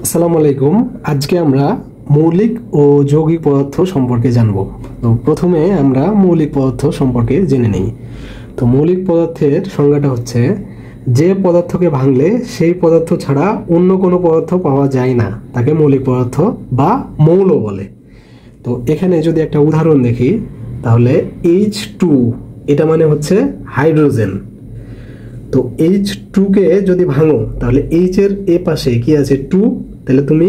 আসসালামু আলাইকুম। আজকে আমরা মৌলিক ও যৌগিক পদার্থ সম্পর্কে জানব। তো প্রথমে আমরা মৌলিক পদার্থ সম্পর্কে জেনে নেই। তো মৌলিক পদার্থের সংজ্ঞাটা হচ্ছে যে পদার্থকে ভাঙলে সেই পদার্থ ছাড়া অন্য কোনো পদার্থ পাওয়া যায় না তাকে মৌলিক পদার্থ বা মৌল বলে। তো এখানে যদি একটা উদাহরণ দেখি তাহলে H2 এটা মানে হচ্ছে হাইড্রোজেন। তো H2 কে যদি ভাঙো তাহলে H এর এ পাশে কি আছে 2, তাহলে তুমি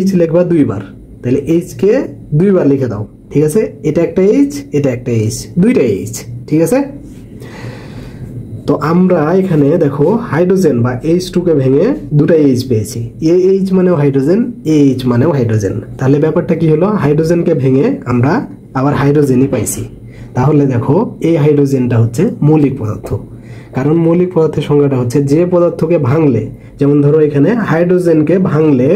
H লিখবা দুইবার, তাহলে H কে দুইবার লিখে দাও, ঠিক আছে। এটা একটা H, এটা একটা H, দুইটা H, ঠিক আছে। তো আমরা এখানে দেখো হাইড্রোজেন বা H2 কে ভেঙে দুটা H পেয়েছি। H মানেও হাইড্রোজেন, H মানেও হাইড্রোজেন। তাহলে ব্যাপারটা কি হলো, হাইড্রোজেনকে ভেঙে আমরা আবার হাইড্রোজেনই পাইছি। তাহলে দেখো এই হাইড্রোজেনটা হচ্ছে মৌলিক পদার্থ। কারণ মৌলিক পদার্থের সংজ্ঞাটা হচ্ছে যে পদার্থকে ভাঙলে, যেমন ধরো এখানে হাইড্রোজেনকে ভাঙলে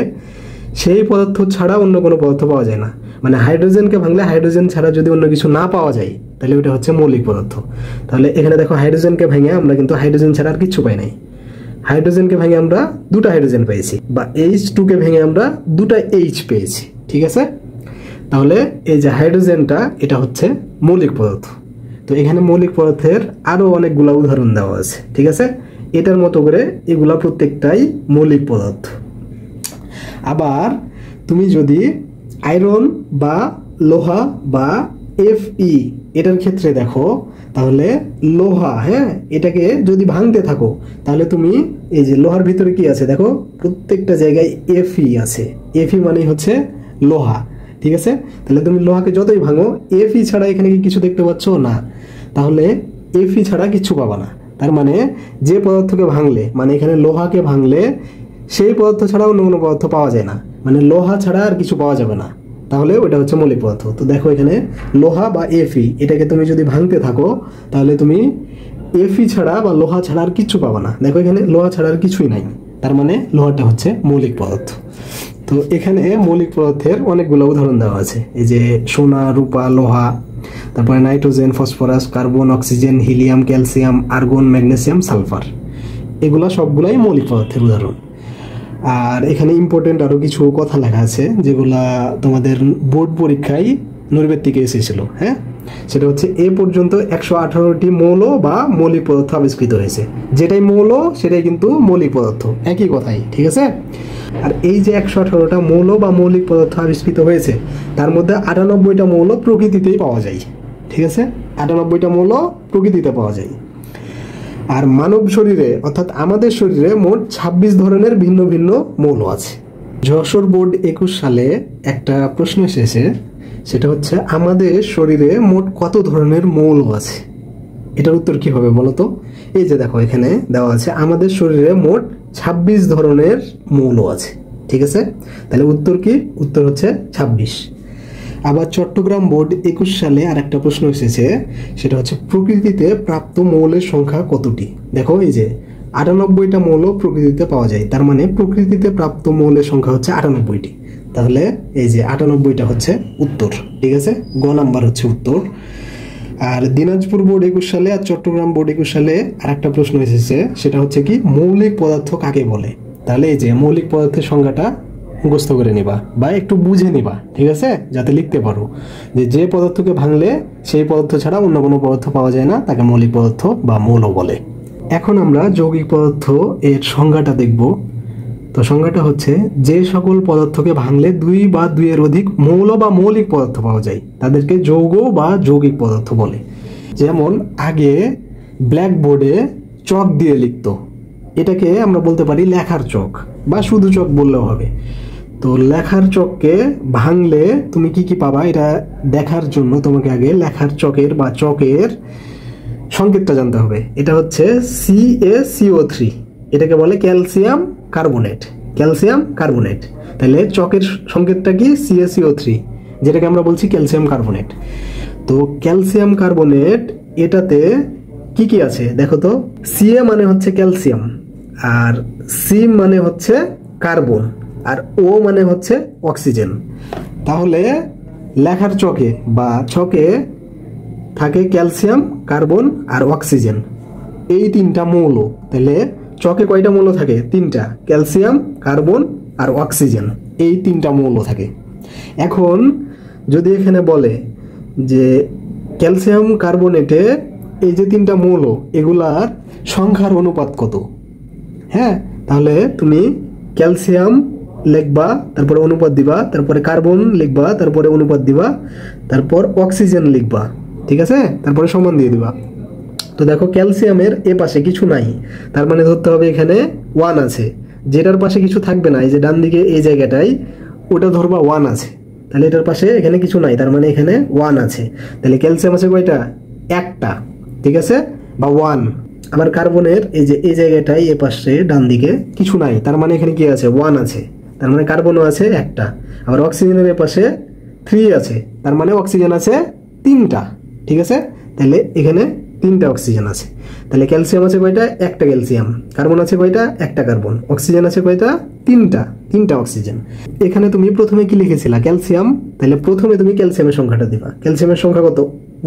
সেই পদার্থ ছাড়া অন্য কোনো পদার্থ পাওয়া যায় না। মানে হাইড্রোজেনকে ভাঙলে হাইড্রোজেন ছাড়া যদি অন্য কিছু না পাওয়া যায় তাহলে ওটা হচ্ছে মৌলিক পদার্থ। তাহলে এখানে দেখো হাইড্রোজেনকে ভেঙে আমরা কিন্তু হাইড্রোজেন ছাড়া আর কিছু পাই নাই। হাইড্রোজেনকে ভেঙে আমরা দুটা হাইড্রোজেন পেয়েছি, বা H2 কে ভেঙে আমরা দুটা H পেয়েছি, ঠিক আছে। তাহলে এই যে হাইড্রোজেনটা এটা হচ্ছে মৌলিক পদার্থ। তো এখানে মৌলিক পদার্থের আরো অনেকগুলা উদাহরণ দেওয়া আছে, ঠিক আছে। এটার মতো করে এগুলা প্রত্যেকটাই মৌলিক পদার্থ। আবার তুমি যদি আয়রন বা লোহা বা Fe এটার ক্ষেত্রে দেখো, তাহলে লোহা, হ্যাঁ, এটাকে যদি ভাঙতে থাকো তাহলে তুমি এই যে লোহার ভিতরে কি আছে দেখো, প্রত্যেকটা জায়গায় Fe আছে। Fe মানে হচ্ছে লোহা, ঠিক আছে। তাহলে তুমি লোহাকে যতই ভাঙো Fe ছাড়া এখানে কি কিছু দেখতে পাচ্ছ না, তাহলে Fe ছাড়া কিছু পাবা না। তার মানে যে পদার্থকে ভাঙলে, মানে এখানে লোহাকে ভাঙলে সেই পদার্থ ছাড়া অন্য কোনো পদার্থ পাওয়া যায় না, মানে লোহা ছাড়া আর কিছু পাওয়া যাবে না, তাহলে ওটা হচ্ছে মৌলিক পদার্থ। তো দেখো এখানে লোহা বা Fe এটাকে তুমি যদি ভাঙতে থাকো তাহলে তুমি Fe ছাড়া বা লোহা ছাড়া আর কিছু পাবা না। দেখো এখানে লোহা ছাড়া আর কিছুই নাই, তার মানে লোহাটা হচ্ছে মৌলিক পদার্থ। তো এখানে মৌলিক পদার্থের অনেকগুলো উদাহরণ দেওয়া আছে, এই যে সোনা, রূপা, লোহা, তারপরে nitrogen, phosphorus, carbon, oxygen, helium, calcium, argon, magnesium, sulphur, এগুলা সবগুলাই মৌলিক পদার্থের উদাহরণ। আর এখানে ইম্পর্টেন্ট আরো কিছু কথা লেখা আছে যেগুলা তোমাদের বোর্ড পরীক্ষায় নৈর্ব্যক্তিকে এসেছিল, হ্যাঁ। সেটা হচ্ছে এ পর্যন্ত 118টি মৌল বা মৌলিক পদার্থ আবিষ্কৃত হয়েছে। যেটাই মৌল সেটাই কিন্তু মৌলিক পদার্থ, একই কথাই, ঠিক আছে। আর এই যে 118টা মৌল বা মৌলিক পদার্থ আবিষ্কৃত হয়েছে তার মধ্যে 98টা মৌল প্রকৃতিতেই পাওয়া যায়, ঠিক আছে। 98টা মৌল প্রকৃতিতে পাওয়া যায়। আর মানব শরীরে অর্থাৎ আমাদের শরীরে মোট 26 ধরনের ভিন্ন ভিন্ন মৌল আছে। যশোর বোর্ড 21 সালে একটা প্রশ্ন এসেছে, সেটা হচ্ছে আমাদের শরীরে মোট কত ধরনের মৌল আছে। এটার উত্তর কি হবে বলো তো। এই যে দেখো এখানে দেওয়া আছে আমাদের শরীরে মোট 26 ধরনের মৌল আছে, ঠিক আছে। তাহলে উত্তর কি, উত্তর হচ্ছে 26। আবার চট্টগ্রাম বোর্ড 21 সালে আর একটা প্রশ্ন এসেছে, সেটা হচ্ছে প্রকৃতিতে প্রাপ্ত মৌলের সংখ্যা কতটি। দেখো এই যে 98টা মৌল প্রকৃতিতে পাওয়া যায়, তার মানে প্রকৃতিতে প্রাপ্ত মৌলের সংখ্যা হচ্ছে 98টি। তাহলে এই যে 98টা হচ্ছে উত্তর, ঠিক আছে। গ নাম্বার হচ্ছে উত্তর। আর দিনাজপুর বোর্ড 21 সালে আর চট্টগ্রাম বোর্ড 21 সালে আর একটা প্রশ্ন এসেছে, সেটা হচ্ছে কি মৌলিক পদার্থ কাকে বলে। তাহলে এই যে মৌলিক পদার্থের সংজ্ঞাটা মুখস্থ করে নিবা বা একটু বুঝে নিবা, ঠিক আছে, যাতে লিখতে পারো যে পদার্থকে ভাঙলে সেই পদার্থ ছাড়া অন্য কোনো পদার্থ পাওয়া যায় না তাকে মৌলিক পদার্থ বা মৌল বলে। এখন আমরা যৌগিক পদার্থ এর সংজ্ঞাটা দেখব। তো সংজ্ঞাটা হচ্ছে যে সকল পদার্থকে ভাঙলে 2 বা 2 এর অধিক মৌল বা মৌলিক পদার্থ পাওয়া যায় তাদেরকে যৌগ বা যৌগিক পদার্থ বলে। যেমন আগে ব্ল্যাকবোর্ডে চক দিয়ে লিখতো, এটাকে আমরা বলতে পারি লেখার চক বা শুধু চক বললেও হবে। তো লেখার চককে ভাঙলে তুমি কি কি পাবা এটা দেখার জন্য তোমাকে আগে লেখার চকের বা চকের সংকেতটা জানতে হবে। এটা হচ্ছে CaCO3, এটাকে বলে ক্যালসিয়াম কার্বনেট, ক্যালসিয়াম কার্বনেট। তাহলে চকের সংকেতটা কি CaCO3, যেটাকে আমরা বলছি ক্যালসিয়াম কার্বনেট। তো ক্যালসিয়াম কার্বনেট এটাতে কি কি আছে দেখো তো। Ca মানে হচ্ছে ক্যালসিয়াম, আর C মানে হচ্ছে কার্বন, আর O মানে হচ্ছে অক্সিজেন। তাহলে লেখার চকে বা ছকে থাকে ক্যালসিয়াম, কার্বন আর অক্সিজেন, এই 3টা মৌল। তাহলে চকে কয়টা মৌল থাকে, 3টা, ক্যালসিয়াম, কার্বন, আর অক্সিজেন, এই তিনটা মৌল থাকে। এখন যদি এখানে বলে যে ক্যালসিয়াম কার্বনেটে এই যে তিনটা মৌল এগুলার সংখ্যার অনুপাত কত, হ্যাঁ, তাহলে তুমি ক্যালসিয়াম লিখবা, তারপরে অনুপাত দিবা, তারপরে কার্বন লিখবা, তারপরে অনুপাত দিবা, তারপর অক্সিজেন লিখবা, ঠিক আছে, তারপরে সমান দিয়ে দিবা। তো দেখো ক্যালসিয়ামের এ পাশে কিছু নাই, তার মানে ধরতে হবে এখানে 1 আছে। যেটার পাশে কিছু থাকবে না, এই যে ডান দিকে এই জায়গাটায়, ওটা ধরবা 1 আছে, তাহলে এটার পাশে এখানে কিছু নাই, তার মানে এখানে 1 আছে। তাহলে ক্যালসিয়াম আছে কয়টা? একটা, ঠিক আছে, বা 1। আবার কার্বনের এই যে এই জায়গাটায় এ পাশে ডান দিকে কিছু নাই, তার মানে এখানে কি আছে? 1 আছে, তার মানে কার্বনও আছে একটা। আবার অক্সিজেনের এ পাশে 3 আছে, তার মানে অক্সিজেন আছে 3টা, ঠিক আছে। তাহলে এখানে 3টা অক্সিজেন আছে। তাহলে ক্যালসিয়াম আছে কয়টা? একটা ক্যালসিয়াম। কার্বন আছে কয়টা? একটা কার্বন। অক্সিজেন আছে কয়টা? 3টা অক্সিজেন। এখানে তুমি প্রথমে কি লিখেছিলা? ক্যালসিয়াম। তাহলে প্রথমে তুমি ক্যালসিয়ামের সংখ্যাটা দিবা। ক্যালসিয়ামের সংখ্যা কত?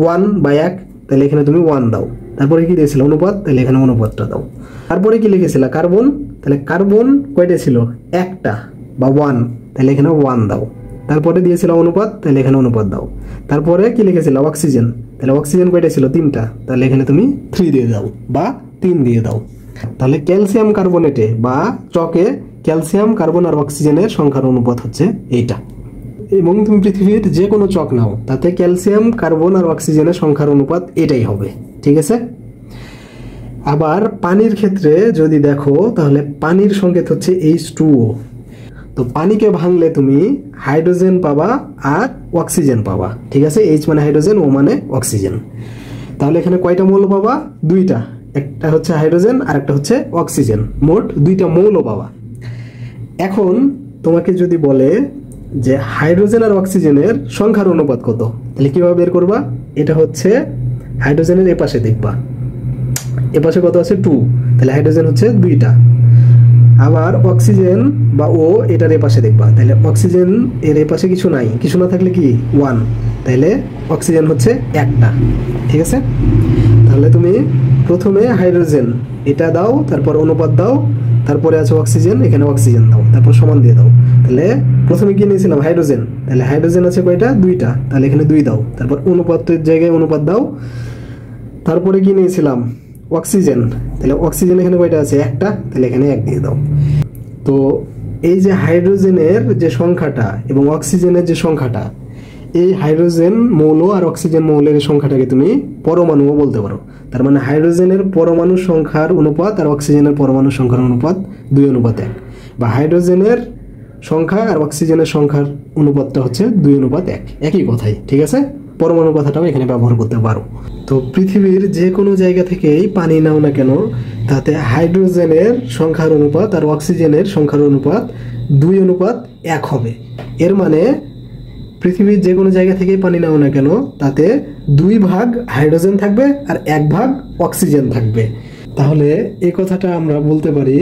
1/1, তাহলে এখানে তুমি 1 দাও। তারপরে কি দিয়েছিল? অনুপাত, তাহলে এখানে অনুপাতটা দাও। তারপরে কি লিখেছিলা? কার্বন। তাহলে কার্বন কয়টা ছিল? একটা বা 1, তাহলে এখানে 1 দাও। তারপরে দিয়েছিল অনুপাত, তাহলে এখানে অনুপাত দাও। তারপরে কি লিখেছিল? অক্সিজেন। তাহলে অক্সিজেন কয়টা ছিল? 3টা, তাহলে এখানে তুমি 3 দিয়ে দাও বা 3 দিয়ে দাও। তাহলে ক্যালসিয়াম কার্বনেটে বা চকে ক্যালসিয়াম, কার্বন আর অক্সিজেনের সংখ্যার অনুপাত হচ্ছে এইটা। এবং তুমি পৃথিবীর যে কোনো চক নাও, তাতে ক্যালসিয়াম, কার্বন আর অক্সিজেনের সংখ্যার অনুপাত এটাই হবে, ঠিক আছে। আবার পানির ক্ষেত্রে যদি দেখো, তাহলে পানির সংকেত হচ্ছে H2O। তো পানিকে ভাঙলে তুমি হাইড্রোজেন পাবা আর অক্সিজেন পাবা, ঠিক আছে। H মানে হাইড্রোজেন, O মানে অক্সিজেন। তাহলে এখানে কয়টা মৌল পাবা? 2টা, একটা হচ্ছে হাইড্রোজেন আর একটা হচ্ছে অক্সিজেন, মোট 2টা মৌল পাবা। এখন তোমাকে যদি বলে যে হাইড্রোজেন আর অক্সিজেনের সংখ্যার অনুপাত কত, তাহলে কিভাবে বের করবা? এটা হচ্ছে হাইড্রোজেনের এপাশে দেখবা, এপাশে কত আছে? 2, তাহলে হাইড্রোজেন হচ্ছে 2টা। আবার অক্সিজেন বা ও এটার এপাশে দেখবা, তাহলে অক্সিজেন এর এপাশে কিছু নাই, কিছু না থাকলে কি 1, তাহলে অক্সিজেন হচ্ছে একটা, ঠিক আছে। তাহলে তুমি প্রথমে হাইড্রোজেন এটা দাও, তারপর অনুপাত দাও, তারপরে আছে অক্সিজেন, এখানে অক্সিজেন দাও, তারপর সমান দিয়ে দাও। তাহলে প্রথমে কি নিয়েছিলাম? হাইড্রোজেন। তাহলে হাইড্রোজেন আছে কয়টা? 2টা, তাহলে এখানে 2 দাও, তারপর অনুপাতের জায়গায় অনুপাত দাও। তারপরে কি নিয়েছিলাম? অক্সিজেন। তাহলে অক্সিজেন এখানে কয়টা আছে? একটা, তাহলে এখানে 1 দিয়ে দাও। তো এই যে হাইড্রোজেনের যে সংখ্যাটা এবং অক্সিজেনের যে সংখ্যাটা, এই হাইড্রোজেন মৌল আর অক্সিজেন মৌলের সংখ্যাটাকে তুমি পরমাণুও বলতে পারো। তার মানে হাইড্রোজেনের পরমাণু সংখ্যার অনুপাত আর অক্সিজেনের পরমাণু সংখ্যার অনুপাত 2:1, বা হাইড্রোজেনের সংখ্যা আর অক্সিজেনের সংখ্যার অনুপাতটা হচ্ছে 2:1, একই কথাই, ঠিক আছে। পরমাণু কথাটাও এখানে ব্যবহার করতে পারো। তো পৃথিবীর যে কোনো জায়গা থেকেই পানি নাও না কেন, তাতে হাইড্রোজেনের সংখ্যার অনুপাত আর অক্সিজেনের সংখ্যার অনুপাত 2:1 হবে। এর মানে পৃথিবীর যে কোনো জায়গা থেকেই পানি নাও না কেন, তাতে 2 ভাগ হাইড্রোজেন থাকবে আর 1 ভাগ অক্সিজেন থাকবে। তাহলে এই কথাটা আমরা বলতে পারি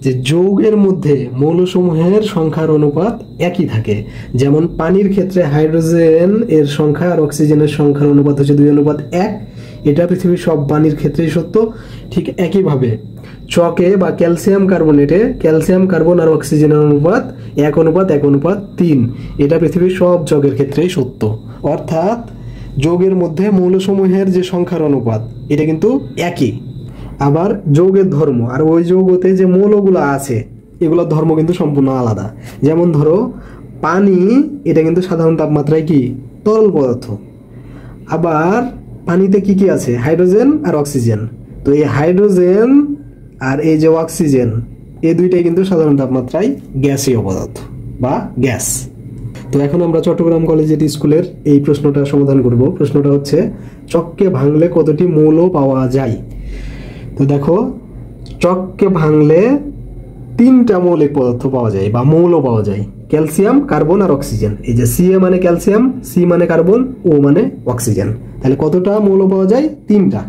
যে যৌগের মধ্যে মৌলসমূহের সংখ্যার অনুপাত একই থাকে। যেমন পানির ক্ষেত্রে হাইড্রোজেন এর সংখ্যা আর অক্সিজেনের সংখ্যার অনুপাত হচ্ছে 2:1, এটা পৃথিবীর সব পানির ক্ষেত্রেই সত্য। ঠিক একইভাবে চকে বা ক্যালসিয়াম কার্বনেটে ক্যালসিয়াম, কার্বন আর অক্সিজেনের অনুপাত 1:1:3, এটা পৃথিবীর সব যৌগের ক্ষেত্রেই সত্য। অর্থাৎ যৌগের মধ্যে মৌলসমূহের যে সংখ্যার অনুপাত এটা কিন্তু একই। আবার যৌগের ধর্ম আর ওই যৌগতে যে মৌলগুলো আছে এগুলোর ধর্ম কিন্তু সম্পূর্ণ আলাদা। যেমন ধরো পানি, এটা কিন্তু সাধারণ তাপমাত্রায় কি তরল পদার্থ। আবার পানিতে কি কি আছে? হাইড্রোজেন আর অক্সিজেন। তো এই হাইড্রোজেন আর এই যে অক্সিজেন, এই দুইটাই কিন্তু সাধারণ তাপমাত্রায় গ্যাসীয় পদার্থ বা গ্যাস। তো এখন আমরা চট্টগ্রাম কলেজিয়েট স্কুলের এই প্রশ্নটা সমাধান করব। প্রশ্নটা হচ্ছে চককে ভাঙলে কতটি মৌল পাওয়া যায়? তো দেখো, চককে ভাঙলে 3টা মৌলিক পদার্থ পাওয়া যায় বা মৌল পাওয়া যায়, ক্যালসিয়াম, কার্বন আর অক্সিজেন। এই যে Ca মানে ক্যালসিয়াম, C মানে কার্বন, O মানে অক্সিজেন। তাহলে কতটা মৌল পাওয়া যায়? 3টা।